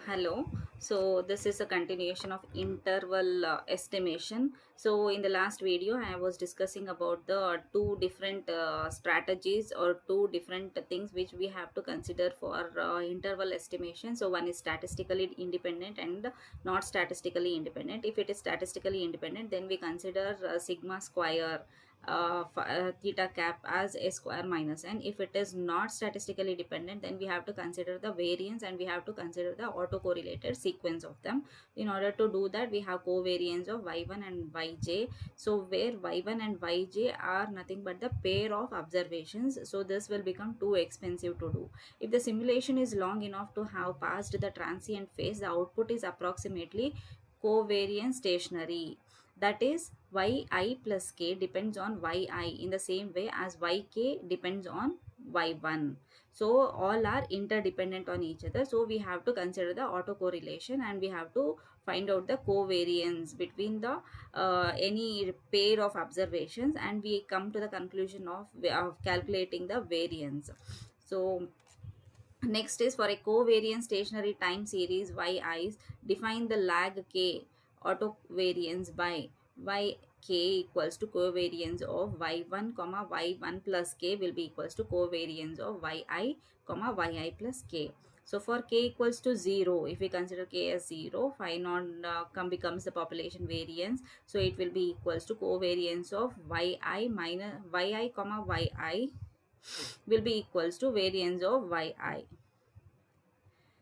Hello. So this is a continuation of interval estimation. So in the last video, I was discussing about the two different strategies or two different things which we have to consider for interval estimation. So one is statistically independent and not statistically independent. If it is statistically independent, then we consider sigma square theta cap as a square minus n. If it is not statistically dependent, then we have to consider the variance and we have to consider the autocorrelated sequence of them. In order to do that, we have covariance of y1 and yj. So where y1 and yj are nothing but the pair of observations, so this will become too expensive to do. If the simulation is long enough to have passed the transient phase, the output is approximately covariance stationary. That is, yi plus k depends on yi in the same way as yk depends on y1. So all are interdependent on each other. So we have to consider the autocorrelation and we have to find out the covariance between the any pair of observations, and we come to the conclusion of calculating the variance. So next is for a covariance stationary time series yi's, define the lag k autovariance by yk equals to covariance of y1 comma y1 plus k will be equals to covariance of yi comma yi plus k. So for k equals to 0, if we consider k as 0, phi naught becomes the population variance. So it will be equals to covariance of yi minus yi comma yi will be equals to variance of yi.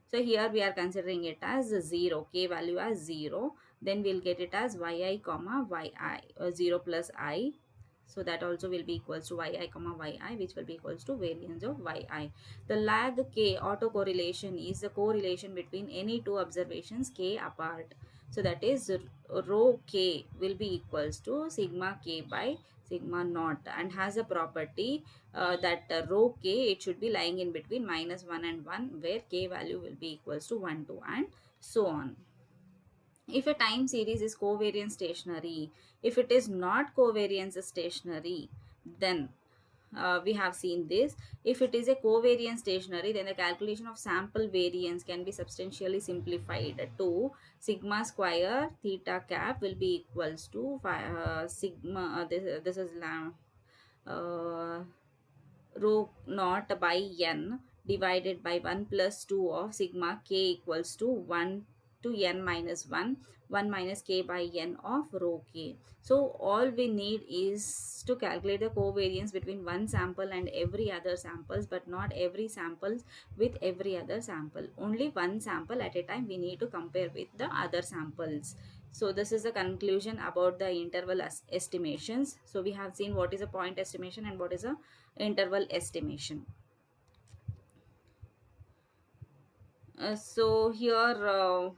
So here we are considering it as 0, k value as 0. Then we'll get it as yi comma yi, 0 plus I. So that also will be equals to yi comma yi, which will be equals to variance of yi. The lag k autocorrelation is the correlation between any two observations k apart. So that is rho k will be equals to sigma k by sigma naught, and has a property that rho k, it should be lying in between minus 1 and 1, where k value will be equals to 1, 2 and so on. If a time series is covariance stationary, if it is not covariance stationary, then we have seen this. If it is a covariance stationary, then the calculation of sample variance can be substantially simplified to sigma square theta cap will be equals to sigma, this is uh, rho naught by n divided by 1 plus 2 of sigma k equals to 1 to n minus 1, 1 minus k by n of rho k. So all we need is to calculate the covariance between one sample and every other samples, but not every samples with every other sample. Only one sample at a time we need to compare with the other samples. So this is the conclusion about the interval estimations. So we have seen what is a point estimation and what is a interval estimation. So here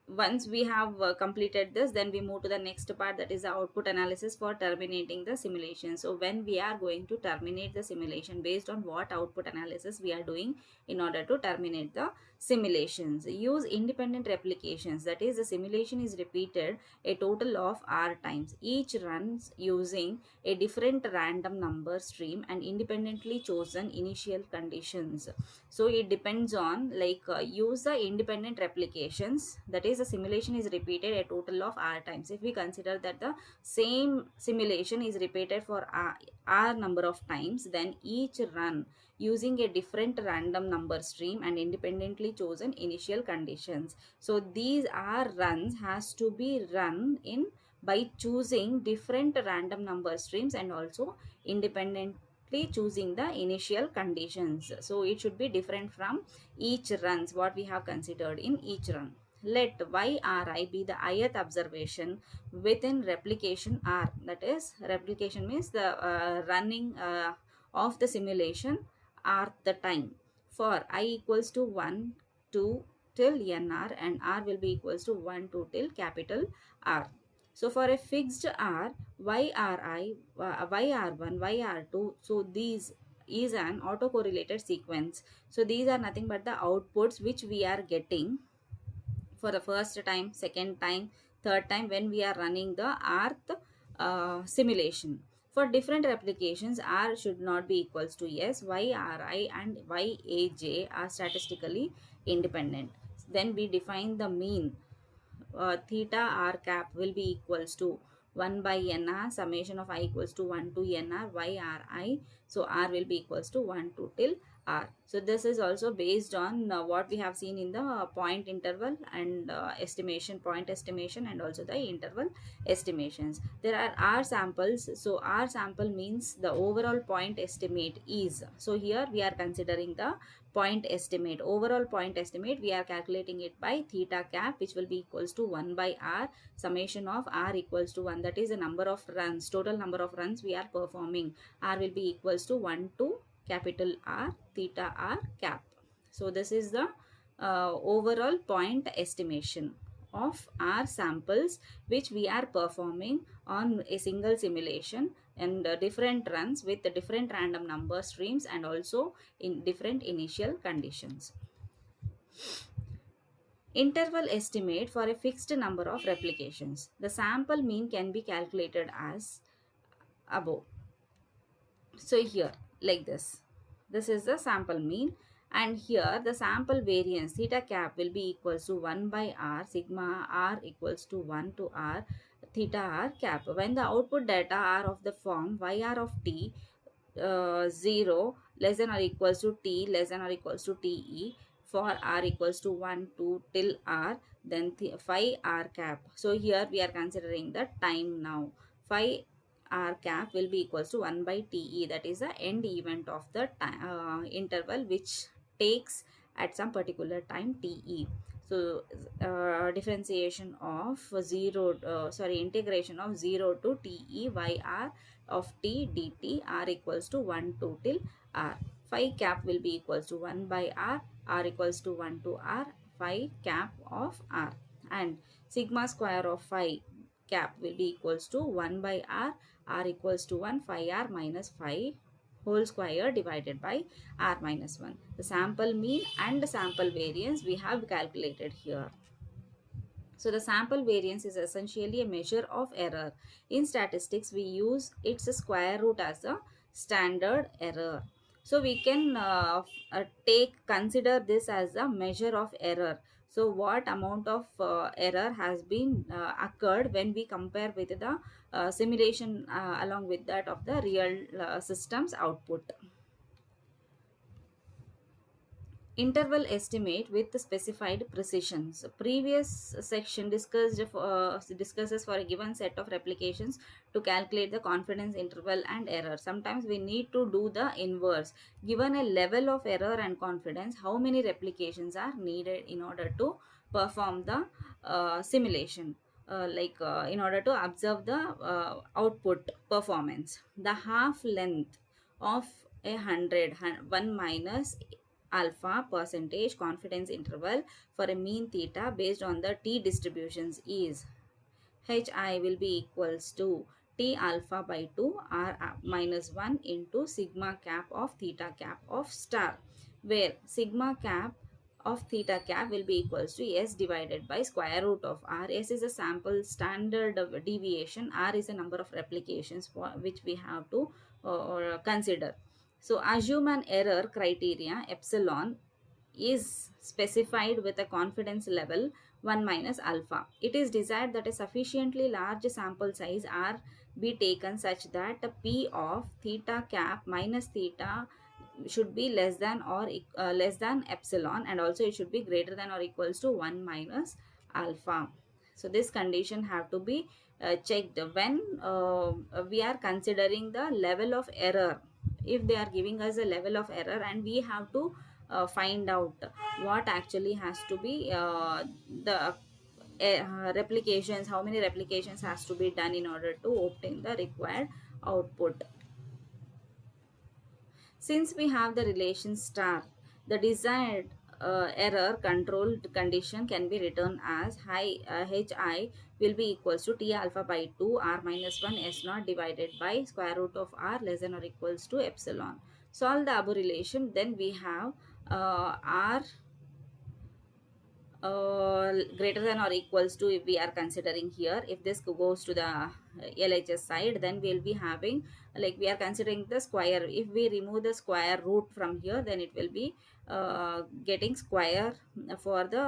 once we have completed this, then we move to the next part, that is the output analysis for terminating the simulation. So when we are going to terminate the simulation, based on what output analysis we are doing in order to terminate the simulations, use independent replications. That is, the simulation is repeated a total of r times, each runs using a different random number stream and independently chosen initial conditions. So it depends on, like, use the independent replications, that is the simulation is repeated a total of r times. If we consider that the same simulation is repeated for r number of times, then each run using a different random number stream and independently chosen initial conditions. So these r runs has to be run in by choosing different random number streams and also independent choosing the initial conditions. So it should be different from each runs what we have considered in each run. Let YRI be the ith observation within replication R. That is, replication means the running of the simulation R the time. For I equals to 1, 2 till NR, and R will be equals to 1, 2 till capital R. So for a fixed R, YRI, YR1, YR2, so these is an autocorrelated sequence. So these are nothing but the outputs which we are getting for the first time, second time, third time when we are running the rth simulation. For different replications, R should not be equals to S, YRI and YAJ are statistically independent. then we define the mean. Theta r cap will be equals to 1 by nr summation of I equals to 1 to nr y r I. So r will be equals to 1 to till r. So this is also based on what we have seen in the point interval and estimation, point estimation, and also the interval estimations. There are r samples. So r sample means the overall point estimate is. So here we are considering the point estimate, overall point estimate. We are calculating it by theta cap, which will be equals to 1 by r summation of r equals to 1, that is the number of runs, total number of runs we are performing. R will be equals to 1 to capital R theta r cap. So this is the overall point estimation of our samples which we are performing on a single simulation and different runs with the different random number streams and also in different initial conditions. Interval estimate for a fixed number of replications. The sample mean can be calculated as above. So here like this is the sample mean, and here the sample variance theta cap will be equals to 1 by r sigma r equals to 1 to r theta r cap. When the output data are of the form yr of t 0 less than or equals to t less than or equals to te for r equals to 1 to till r, then phi r cap. So here we are considering the time now. Phi r cap will be equals to 1 by te, that is the end event of the interval which takes at some particular time te. So differentiation of integration of 0 to te yr of t dt r equals to 1 to till r. Phi cap will be equals to 1 by r equals to 1 to r phi cap of r, and sigma square of phi cap will be equals to 1 by r equals to 1 phi r minus phi whole square divided by r minus 1. The sample mean and the sample variance we have calculated here. So the sample variance is essentially a measure of error. In statistics, we use its square root as a standard error. So we can consider this as a measure of error. So what amount of error has been occurred when we compare with the simulation along with that of the real system's output. Interval estimate with specified precisions. Previous section discusses for a given set of replications to calculate the confidence interval and error. Sometimes we need to do the inverse. Given a level of error and confidence, how many replications are needed in order to perform the simulation? In order to observe the output performance. The half length of 1 minus alpha percentage confidence interval for a mean theta based on the t distributions is hi will be equals to t alpha by 2 r minus 1 into sigma cap of theta cap of star, where sigma cap of theta cap will be equals to s divided by square root of r. S is a sample standard deviation, r is a number of replications for which we have to consider. So assume an error criteria epsilon is specified with a confidence level 1 minus alpha. It is desired that a sufficiently large sample size R be taken such that P of theta cap minus theta should be less than or less than epsilon, and also it should be greater than or equals to 1 minus alpha. So this condition have to be checked when we are considering the level of error. If they are giving us a level of error and we have to find out what actually has to be the replications, how many replications has to be done in order to obtain the required output. Since we have the relation star, the desired error controlled condition can be written as hi will be equals to t alpha by 2 r minus 1 s naught divided by square root of r less than or equals to epsilon. Solve the above relation, then we have r greater than or equals to, if we are considering here, if this goes to the LHS side, then we'll be having, like, we are considering the square. If we remove the square root from here, then it will be getting square for the